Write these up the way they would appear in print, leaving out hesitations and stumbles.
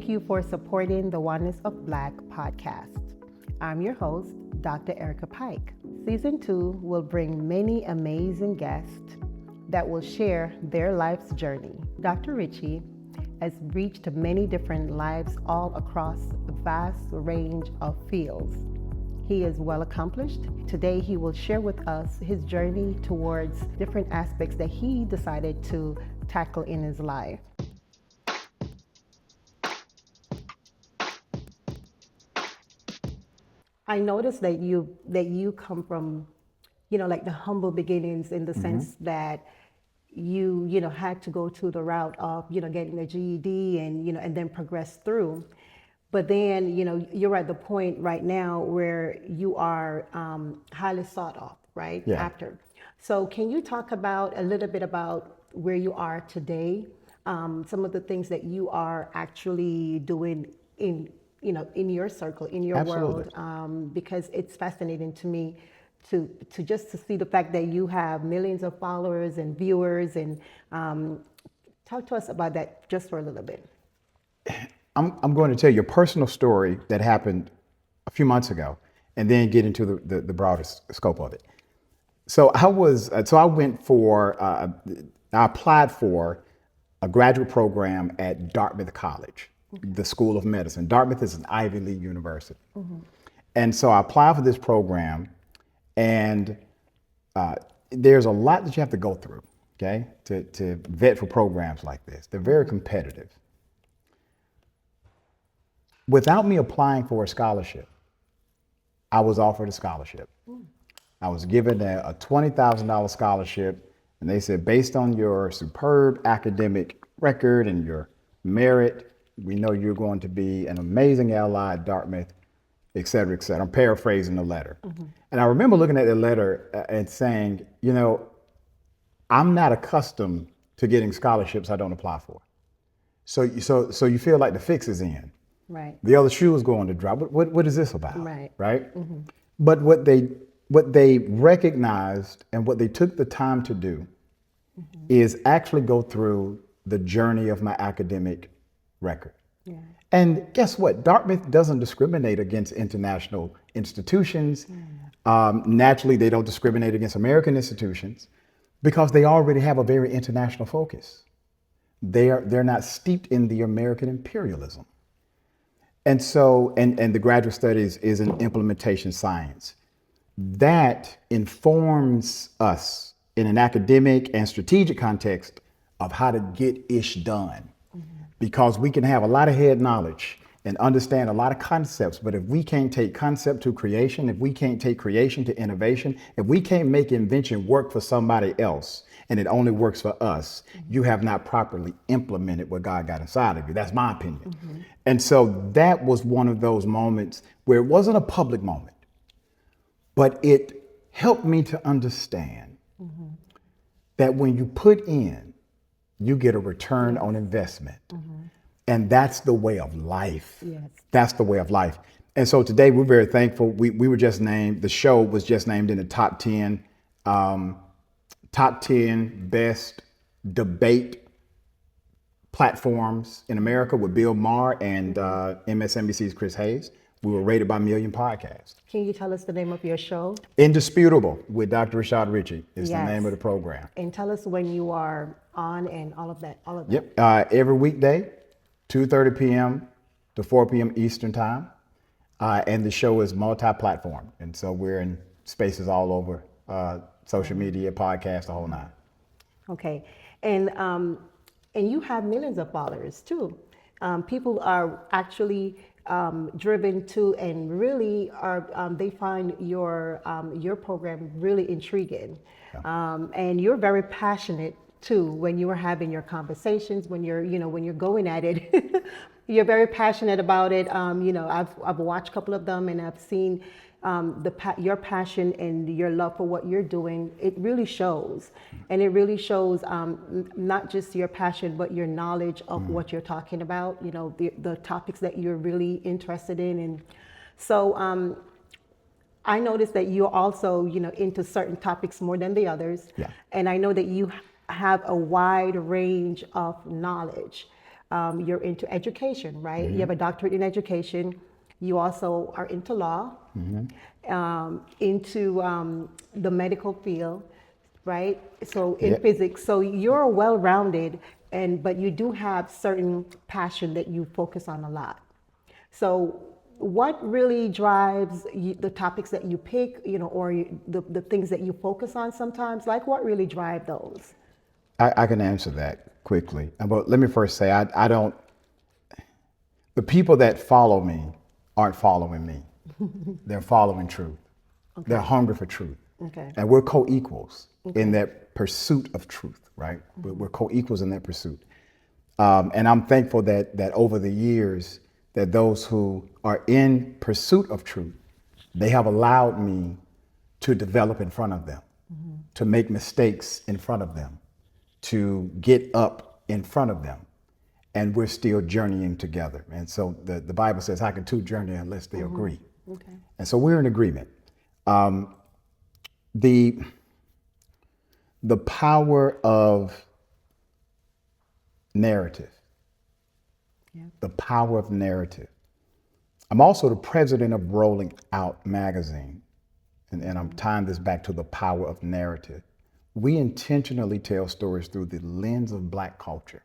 Thank you for supporting the Oneness of Black Podcast. I'm your host, Dr. Erica Pike. Season 2 will bring many amazing guests that will share their life's journey. Dr. Richey has reached many different lives all across a vast range of fields. He is well accomplished. Today, he will share with us his journey towards different aspects that he decided to tackle in his life. I noticed that you come from, like the humble beginnings in the sense that you had to go to the route of, getting a GED and then progress through. But then, you're at the point right now where you are highly sought off, right? Yeah. After. So can you talk about a little bit about where you are today? Some of the things that you are actually doing in your circle, in your Absolutely. world, because it's fascinating to me to see the fact that you have millions of followers and viewers, and talk to us about that just for a little bit. I'm going to tell you a personal story that happened a few months ago, and then get into the broader scope of it. So I applied for a graduate program at Dartmouth College, the School of Medicine. Dartmouth is an Ivy League university. And so I applied for this program, and there's a lot that you have to go through, okay, to vet for programs like this. They're very competitive. Without me applying for a scholarship, I was offered a scholarship. I was given a $20,000 scholarship, and they said, based on your superb academic record and your merit, we know you're going to be an amazing ally at Dartmouth, et cetera, et cetera. I'm paraphrasing the letter. And I remember looking at the letter and saying, I'm not accustomed to getting scholarships I don't apply for. So you feel like the fix is in. Right. The other shoe is going to drop. What is this about? Right. Right? But what they recognized and what they took the time to do is actually go through the journey of my academic record. Yeah. And guess what? Dartmouth doesn't discriminate against international institutions. Naturally, they don't discriminate against American institutions because they already have a very international focus. They're not steeped in the American imperialism. And so, and the graduate studies is an implementation science. That informs us in an academic and strategic context of how to get ish done. Because we can have a lot of head knowledge and understand a lot of concepts, but if we can't take concept to creation, if we can't take creation to innovation, if we can't make invention work for somebody else, and it only works for us, you have not properly implemented what God got inside of you. That's my opinion. And so that was one of those moments where it wasn't a public moment, but it helped me to understand that when you put in, you get a return on investment. And that's the way of life. Yes. That's the way of life. And so today we're very thankful. We were just named, the show was just named in the top 10 best debate platforms in America with Bill Maher and MSNBC's Chris Hayes. We were rated by Million Podcasts. Can you tell us the name of your show? Indisputable with Dr. Rashad Richey is Yes. the name of the program. And tell us when you are on and all of that. Yep. Every weekday, 2:30 p.m. to 4 p.m. Eastern time. And the show is multi-platform. And so we're in spaces all over, social media, podcast, the whole nine. Okay. And you have millions of followers too. People are actually driven to, and really are, they find your program really intriguing. And you're very passionate too when you are having your conversations, when you're going at it. You're very passionate about it. I've watched a couple of them, and I've seen your passion and your love for what you're doing. It really shows, and it really shows not just your passion, but your knowledge of what you're talking about. The topics that you're really interested in, and so I noticed that you're also into certain topics more than the others. Yeah. And I know that you have a wide range of knowledge. You're into education, right? You have a doctorate in education. You also are into law, into the medical field, right? So in Yeah. physics, so you're well-rounded, but you do have certain passion that you focus on a lot. So what really drives the topics that you pick, or the things that you focus on sometimes? Like what really drive those? I can answer that quickly. But let me first say, I don't, the people that follow me aren't following me. They're following truth. They're hungry for truth. Okay. And we're co-equals in that pursuit of truth, right? We're co-equals in that pursuit. And I'm thankful that over the years, that those who are in pursuit of truth, they have allowed me to develop in front of them, to make mistakes in front of them, to get up in front of them. And we're still journeying together. And so the Bible says, how can two journey unless they agree? Okay. And so we're in agreement. The power of narrative. Yeah. The power of narrative. I'm also the president of Rolling Out Magazine, and I'm tying this back to the power of narrative. We intentionally tell stories through the lens of Black culture.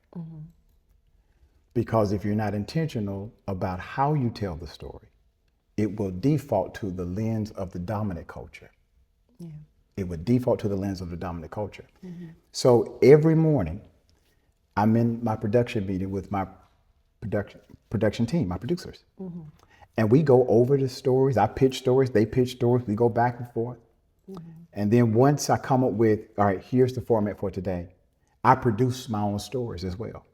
Because if you're not intentional about how you tell the story, it will default to the lens of the dominant culture. Yeah. It would default to the lens of the dominant culture. So every morning, I'm in my production meeting with my production team, my producers. And we go over the stories. I pitch stories, they pitch stories, we go back and forth. And then once I come up with, all right, here's the format for today, I produce my own stories as well.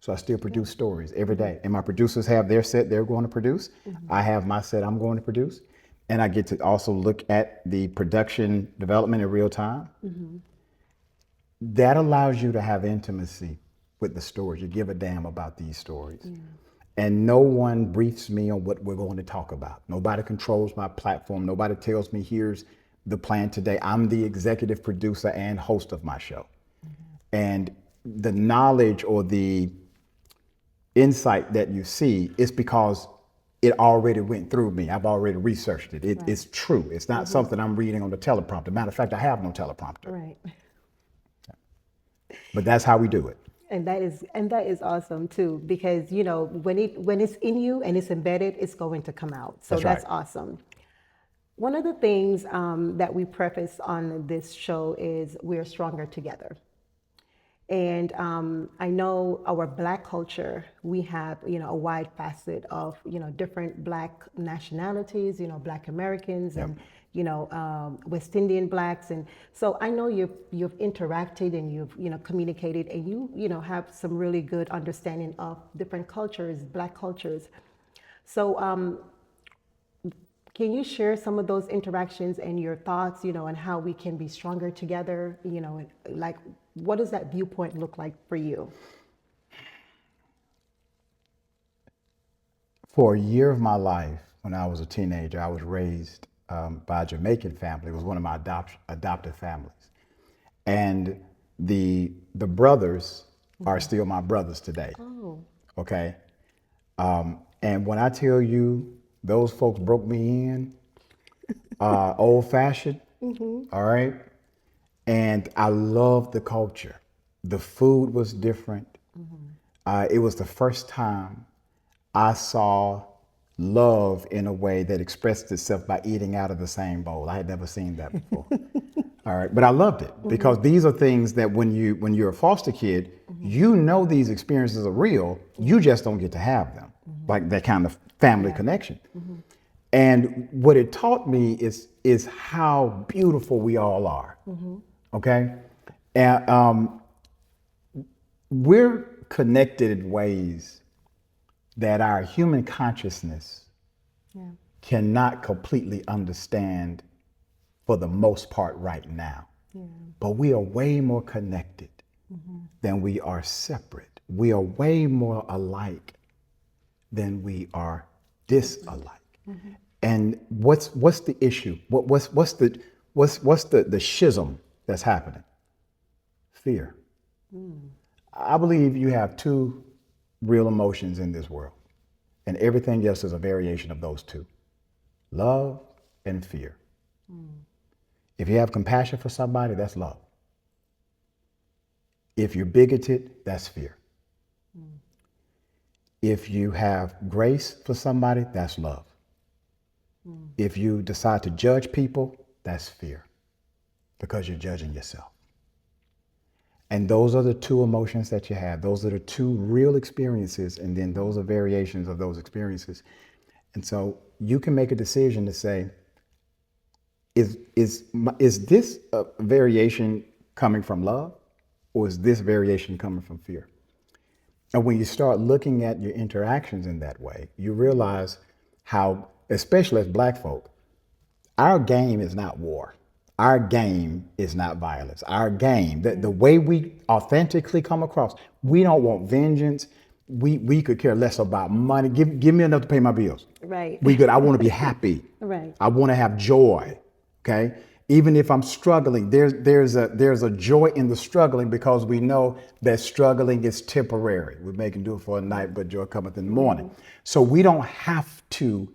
So I still produce stories every day. And my producers have their set they're going to produce. I have my set I'm going to produce. And I get to also look at the production development in real time. That allows you to have intimacy with the stories. You give a damn about these stories. And no one briefs me on what we're going to talk about. Nobody controls my platform. Nobody tells me here's the plan today. I'm the executive producer and host of my show. And the knowledge or the insight that you see is because it already went through me. I've already researched it. It's true. It's not something I'm reading on the teleprompter. Matter of fact, I have no teleprompter. Right. But that's how we do it. And that is awesome too, because when it's in you and it's embedded, it's going to come out. So that's awesome. One of the things that we preface on this show is we're stronger together. And I know our Black culture, we have, a wide facet of, different Black nationalities, Black Americans and, West Indian Blacks. And so I know you've interacted and you've, communicated and you have some really good understanding of different cultures, Black cultures. So can you share some of those interactions and your thoughts, on how we can be stronger together, like what does that viewpoint look like for you? For a year of my life, when I was a teenager, I was raised by a Jamaican family. It was one of my adopted families. And the brothers are still my brothers today. Oh. Okay? And when I tell you, those folks broke me in, old fashioned, all right? And I loved the culture. The food was different. It was the first time I saw love in a way that expressed itself by eating out of the same bowl. I had never seen that before. All right, but I loved it because these are things that when you're a foster kid, these experiences are real. You just don't get to have them, like that kind of family connection. And what it taught me is how beautiful we all are. Okay, and we're connected in ways that our human consciousness cannot completely understand for the most part right now. But we are way more connected than we are separate. We are way more alike than we are disalike. And what's the issue? What's the schism that's happening? Fear. I believe you have two real emotions in this world. And everything else is a variation of those two, love and fear. If you have compassion for somebody, that's love. If you're bigoted, that's fear. If you have grace for somebody, that's love. If you decide to judge people, that's fear, because you're judging yourself. And those are the two emotions that you have. Those are the two real experiences, and then those are variations of those experiences. And so you can make a decision to say, is this a variation coming from love, or is this variation coming from fear? And when you start looking at your interactions in that way, you realize how, especially as Black folk, our game is not war. Our game is not violence. Our game, the way we authentically come across, we don't want vengeance. We could care less about money. Give me enough to pay my bills. Right. We good. I want to be happy. Right. I want to have joy. Okay. Even if I'm struggling, there's a joy in the struggling, because we know that struggling is temporary. We may can do it for a night, but joy cometh in the morning. So we don't have to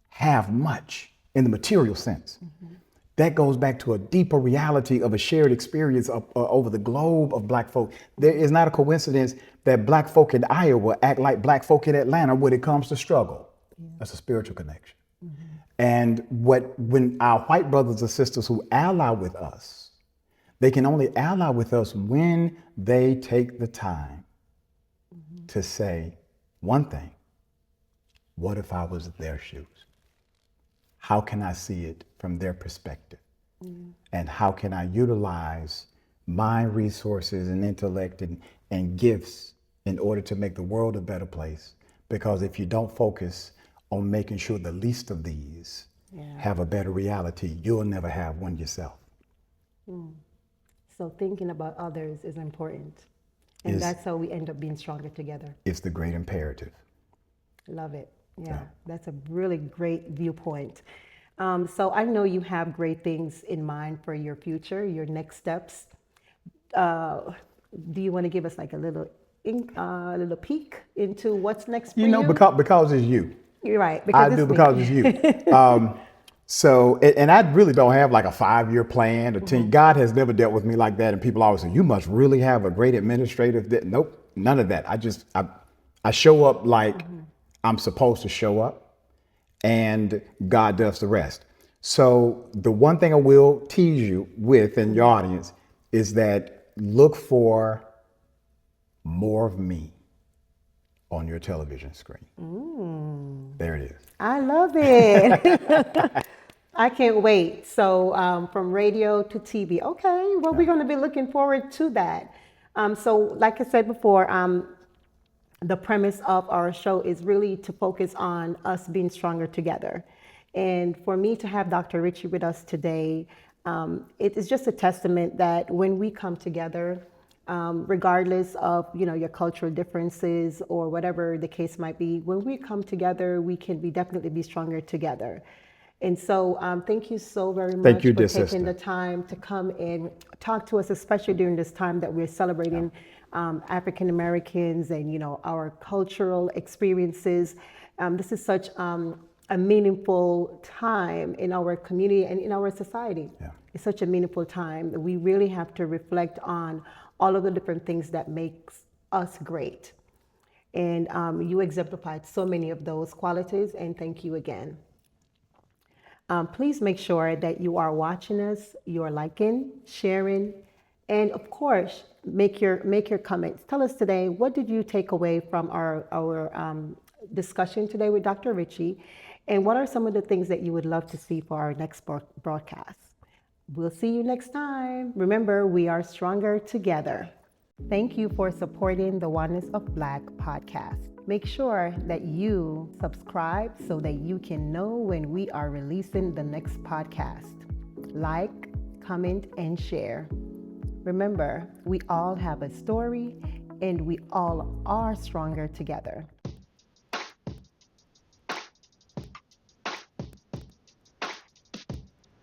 have much in the material sense. That goes back to a deeper reality of a shared experience over the globe of Black folk. There is not a coincidence that Black folk in Iowa act like Black folk in Atlanta when it comes to struggle. That's a spiritual connection. And when our white brothers and sisters who ally with us, they can only ally with us when they take the time to say one thing: what if I was in their shoes? How can I see it from their perspective? And how can I utilize my resources and intellect and gifts in order to make the world a better place? Because if you don't focus on making sure the least of these have a better reality, you'll never have one yourself. So thinking about others is important. And that's how we end up being stronger together. It's the great imperative. Love it. Yeah, that's a really great viewpoint. So I know you have great things in mind for your future, your next steps. Do you want to give us like a little peek into what's next for you? You know, because it's you. You're right. Because it's you. So, and I really don't have like a 5-year plan or 10. God has never dealt with me like that. And people always say, you must really have a great administrative. Nope, none of that. I show up like I'm supposed to show up, and God does the rest. So the one thing I will tease you with in your audience is that look for more of me on your television screen. There it is. I love it. I can't wait. So from radio to TV. Okay, well, we're going to be looking forward to that. So like I said before, the premise of our show is really to focus on us being stronger together. And for me to have Dr. Richey with us today, it is just a testament that when we come together, regardless of your cultural differences or whatever the case might be, when we come together, we can definitely be stronger together. And so thank you so very much for taking the time to come and talk to us, especially during this time that we're celebrating African Americans and our cultural experiences. This is such a meaningful time in our community and in our society. It's such a meaningful time that we really have to reflect on all of the different things that makes us great. And you exemplified so many of those qualities, and thank you again. Please make sure that you are watching us, you are liking, sharing, and of course, make your comments. Tell us today, what did you take away from our discussion today with Dr. Richey, and what are some of the things that you would love to see for our next broadcast? We'll see you next time. Remember, we are stronger together. Thank you for supporting the Oneness of Black podcast. Make sure that you subscribe so that you can know when we are releasing the next podcast. Like, comment, and share. Remember, we all have a story and we all are stronger together.